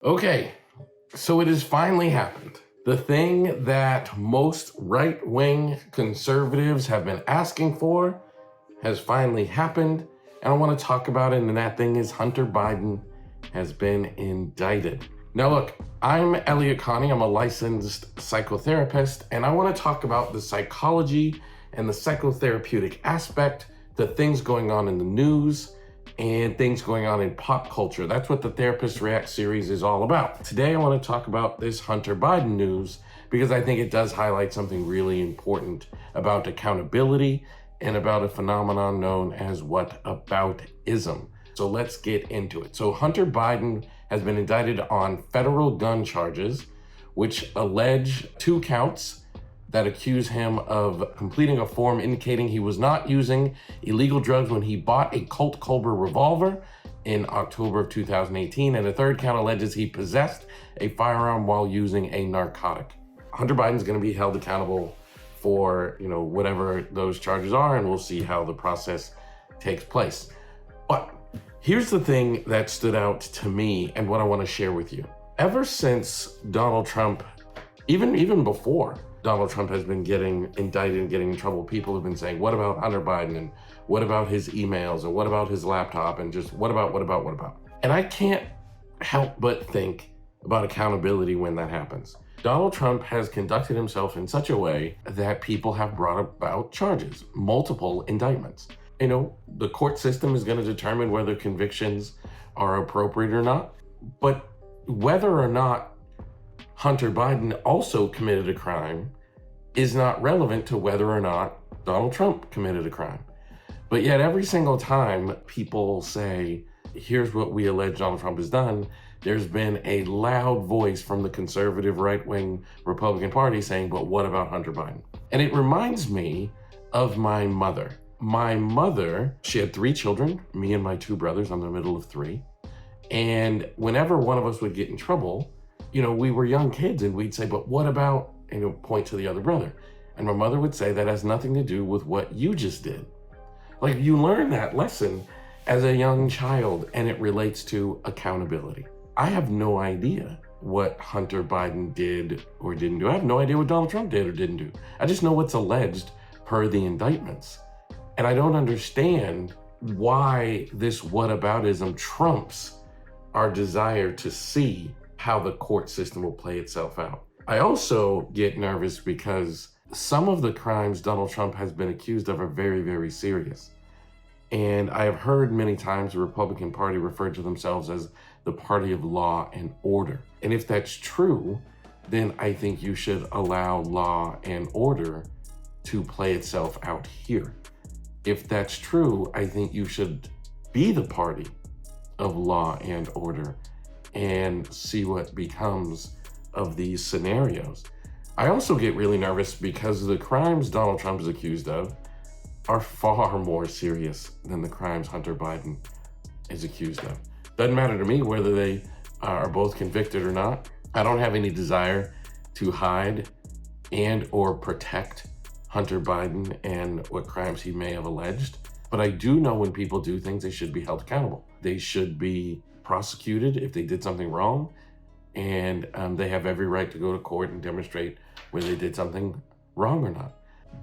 Okay, so it has finally happened. The thing that most right-wing conservatives have been asking for has finally happened, and I want to talk about it, and that thing is Hunter Biden has been indicted. Now look, I'm Elliott Connie, I'm a licensed psychotherapist, and I want to talk about the psychology and the psychotherapeutic aspect, the things going on in the news, and things going on in pop culture. That's what the Therapist React series is all about. Today I want to talk about this Hunter Biden news because I think it does highlight something really important about accountability and about a phenomenon known as whataboutism. So let's get into it. So Hunter Biden has been indicted on federal gun charges, which allege 2 counts that accuse him of completing a form indicating he was not using illegal drugs when he bought a Colt Cobra revolver in October of 2018. And the 3rd count alleges he possessed a firearm while using a narcotic. Hunter Biden's gonna be held accountable for, whatever those charges are, and we'll see how the process takes place. But here's the thing that stood out to me and what I wanna share with you. Ever since Donald Trump, even before Donald Trump has been getting indicted and getting in trouble, people have been saying, what about Hunter Biden? And what about his emails? And what about his laptop? And just what about? And I can't help but think about accountability when that happens. Donald Trump has conducted himself in such a way that people have brought about charges, multiple indictments. The court system is going to determine whether convictions are appropriate or not. But whether or not Hunter Biden also committed a crime is not relevant to whether or not Donald Trump committed a crime. But yet every single time people say, here's what we allege Donald Trump has done, there's been a loud voice from the conservative right-wing Republican Party saying, but what about Hunter Biden? And it reminds me of my mother. My mother, she had 3 children, me and my 2 brothers, I'm the middle of 3. And whenever one of us would get in trouble, we were young kids and we'd say, but what about, point to the other brother. And my mother would say that has nothing to do with what you just did. Like, you learn that lesson as a young child and it relates to accountability. I have no idea what Hunter Biden did or didn't do. I have no idea what Donald Trump did or didn't do. I just know what's alleged per the indictments. And I don't understand why this whataboutism trumps our desire to see how the court system will play itself out. I also get nervous because some of the crimes Donald Trump has been accused of are very, very serious. And I have heard many times the Republican Party refer to themselves as the party of law and order. And if that's true, then I think you should allow law and order to play itself out here. If that's true, I think you should be the party of law and order and see what becomes of these scenarios. I also get really nervous because the crimes Donald Trump is accused of are far more serious than the crimes Hunter Biden is accused of. Doesn't matter to me whether they are both convicted or not. I don't have any desire to hide and or protect Hunter Biden and what crimes he may have alleged. But I do know when people do things, they should be held accountable. They should be prosecuted if they did something wrong, and they have every right to go to court and demonstrate whether they did something wrong or not.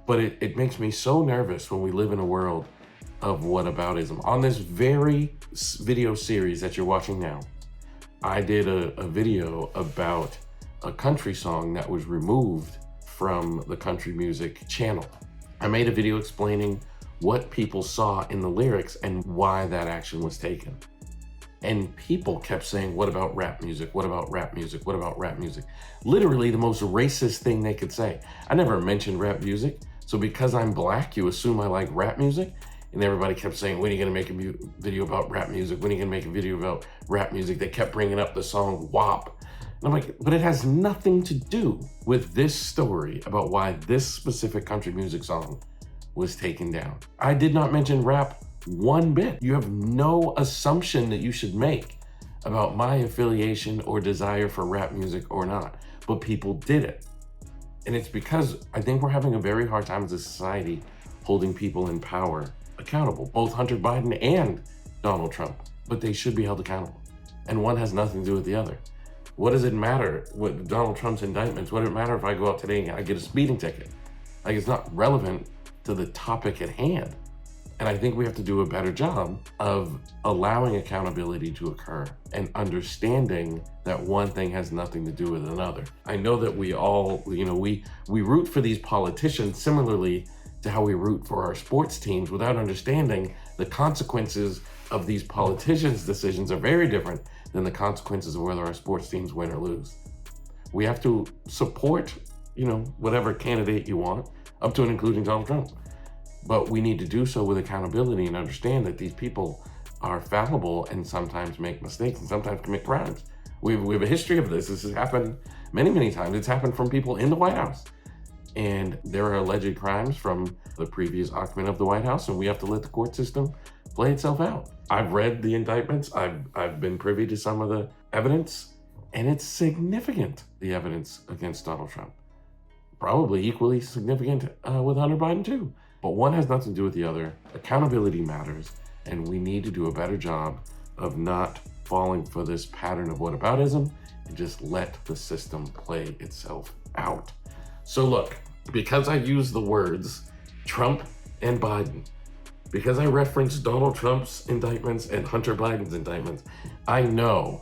But it makes me so nervous when we live in a world of whataboutism. On this very video series that you're watching now, I did a video about a country song that was removed from the country music channel. I made a video explaining what people saw in the lyrics and why that action was taken. And people kept saying, what about rap music? What about rap music? What about rap music? Literally the most racist thing they could say. I never mentioned rap music. So because I'm black, you assume I like rap music? And everybody kept saying, when are you gonna make a video about rap music? When are you gonna make a video about rap music? They kept bringing up the song WAP. And I'm like, but it has nothing to do with this story about why this specific country music song was taken down. I did not mention rap one bit. You have no assumption that you should make about my affiliation or desire for rap music or not, but people did it. And it's because I think we're having a very hard time as a society holding people in power accountable, both Hunter Biden and Donald Trump, but they should be held accountable. And one has nothing to do with the other. What does it matter with Donald Trump's indictments? What does it matter if I go out today and I get a speeding ticket? Like, it's not relevant to the topic at hand. And I think we have to do a better job of allowing accountability to occur and understanding that one thing has nothing to do with another. I know that we all, we root for these politicians similarly to how we root for our sports teams, without understanding the consequences of these politicians' decisions are very different than the consequences of whether our sports teams win or lose. We have to support, whatever candidate you want, up to and including Donald Trump. But we need to do so with accountability and understand that these people are fallible and sometimes make mistakes and sometimes commit crimes. We have a history of this. This has happened many, many times. It's happened from people in the White House. And there are alleged crimes from the previous occupant of the White House, and we have to let the court system play itself out. I've read the indictments. I've been privy to some of the evidence, and it's significant, the evidence against Donald Trump. Probably equally significant with Hunter Biden too. But one has nothing to do with the other. Accountability matters, and we need to do a better job of not falling for this pattern of whataboutism and just let the system play itself out. So look, because I use the words Trump and Biden, because I reference Donald Trump's indictments and Hunter Biden's indictments, I know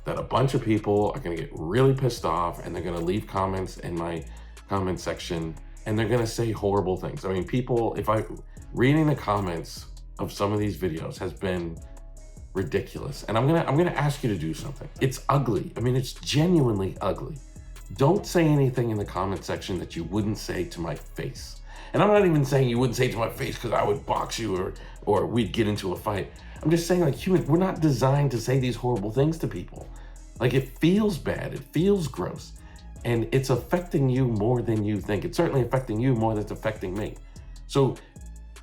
that a bunch of people are gonna get really pissed off and they're gonna leave comments in my comment section and they're gonna say horrible things. I mean, reading the comments of some of these videos has been ridiculous. And I'm gonna ask you to do something. It's ugly. I mean, it's genuinely ugly. Don't say anything in the comment section that you wouldn't say to my face. And I'm not even saying you wouldn't say to my face because I would box you or we'd get into a fight. I'm just saying, like, we're not designed to say these horrible things to people. Like, it feels bad, it feels gross. And it's affecting you more than you think. It's certainly affecting you more than it's affecting me. So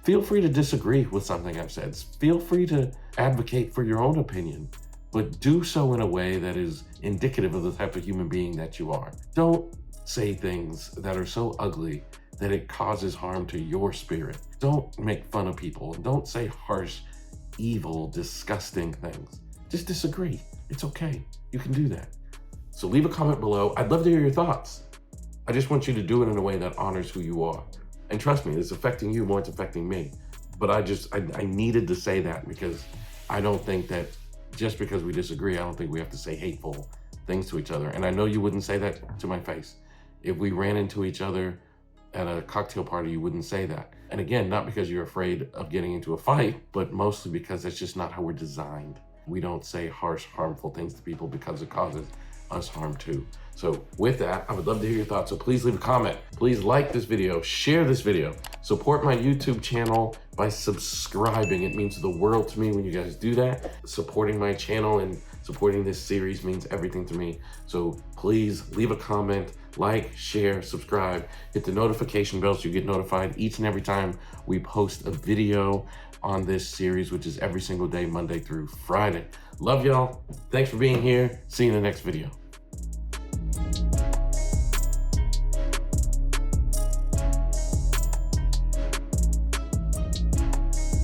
feel free to disagree with something I've said. Feel free to advocate for your own opinion, but do so in a way that is indicative of the type of human being that you are. Don't say things that are so ugly that it causes harm to your spirit. Don't make fun of people. Don't say harsh, evil, disgusting things. Just disagree. It's okay. You can do that. So leave a comment below. I'd love to hear your thoughts. I just want you to do it in a way that honors who you are. And trust me, it's affecting you more than it's affecting me. But I needed to say that because I don't think that just because we disagree, I don't think we have to say hateful things to each other. And I know you wouldn't say that to my face. If we ran into each other at a cocktail party, you wouldn't say that. And again, not because you're afraid of getting into a fight, but mostly because that's just not how we're designed. We don't say harsh, harmful things to people because it causes us harm too. So with that, I would love to hear your thoughts. So please leave a comment. Please like this video, share this video, support my YouTube channel by subscribing. It means the world to me when you guys do that. Supporting my channel and supporting this series means everything to me. So please leave a comment, like, share, subscribe, hit the notification bell so you get notified each and every time we post a video on this series, which is every single day, Monday through Friday. Love y'all. Thanks for being here. See you in the next video.